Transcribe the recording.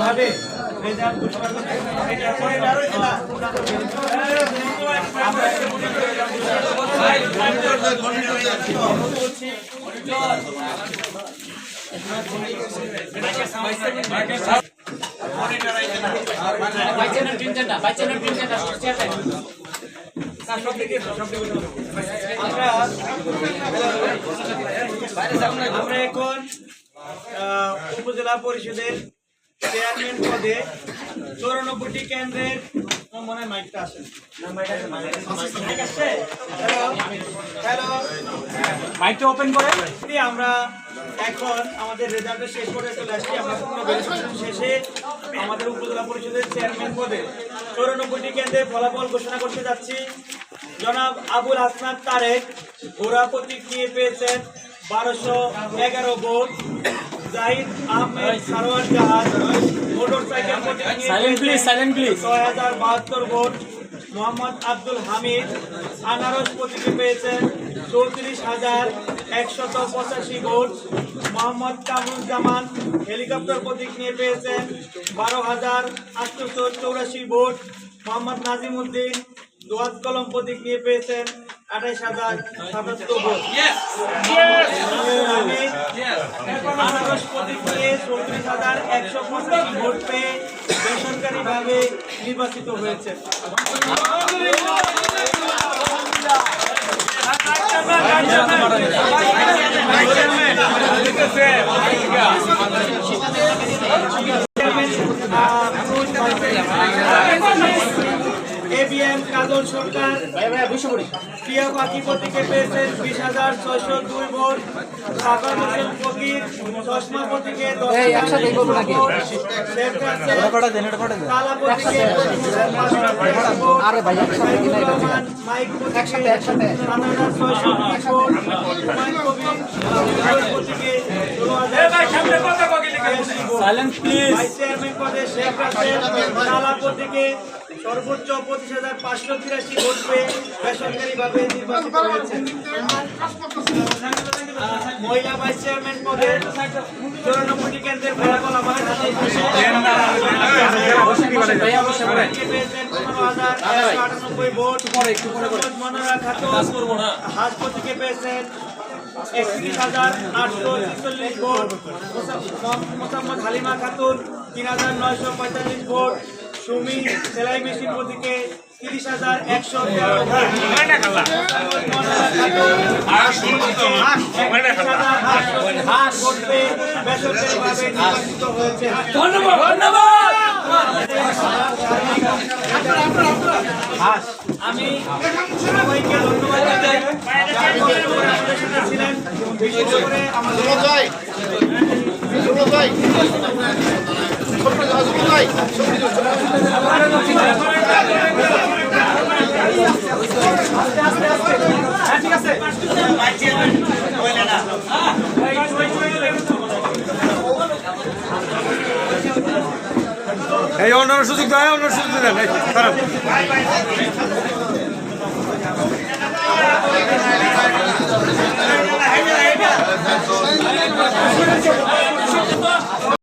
ভাবে রেজাল্ট ঘোষণা করতে আমরা এখন উপজেলা পরিষদের চেয়ারম্যান পদে 94টি কেন্দ্রের মনে মাইকটা আসেন মাইকটা ওপেন করে আমরা এখন আমাদের রেজাল্টের শেষ করে চলে আসছি। আমরা শেষে আমাদের উপজেলা পরিষদের চেয়ারম্যান পদে 94টি কেন্দ্রের ফলাফল ঘোষণা করতে যাচ্ছি। জনাব আবুল হাসনাত তারেক ঘোড়া প্রতীক নিয়ে পেয়েছেন 1211 ভোট। জাহিদ আহমেদ সারোয়ার জাহাজ মোটরসাইকেল প্রতীক নিয়ে 6072 ভোট। মোহাম্মদ আব্দুল হামিদ আনারস প্রতীকে পেয়েছেন 34,185 ভোট। মোহাম্মদ কামরুজ্জামান হেলিকপ্টার প্রতীক নিয়ে পেয়েছেন 12,884 ভোট। মোহাম্মদ নাজিম উদ্দিন দোয়াত কলম প্রতীক নিয়ে পেয়েছেন 28,077 ভোট। আনারস প্রতীক নিয়ে 34,185 ভোট পেয়ে বেসরকারিভাবে নির্বাচিত হয়েছে। এবিএম কাজল সরকার প্রিয় পাখি প্রতীকে পেয়েছেন 20,602 ভোট। সাগর হোসেন ফকির চশমা প্রতীকে 10,000 ভোট। কালা প্রতীকে মাইক প্রতীকে 7,620 ভোট। হুমায়ুন কবির প্রতীকে 16,083 ভোট। ভাইস চেয়ারম্যান পদে শেখ রাসেল কালা প্রতীকে সর্বোচ্চ 25,583 ভোট পেয়ে বেসরকারিভাবে নির্বাচিত হয়েছে। মহিলা ভাইস চেয়ারম্যান পদে 94টি কেন্দ্রের ফলাফল আমাদের হাতে এসেছে। পেয়েছেন 15,198 ভোট। মনোরা খাতুন হাজ প্রতীকে পেয়েছেন 31,846 ভোট। মোসাম্মদ হালিমা খাতুন 3,945 ভোট। সুমি সেলাই মেশিন প্রতীকে 30,113 ভোট। বেসরকারিভাবে নির্বাচিত হয়েছে। আমি সবাইকে ধন্যবাদ জানাই আমাদের সাথে ছিলেন। বিশেষ করে আমাদের এই অন্য সুযোগ দেয়, অন্য সুযোগ দেন।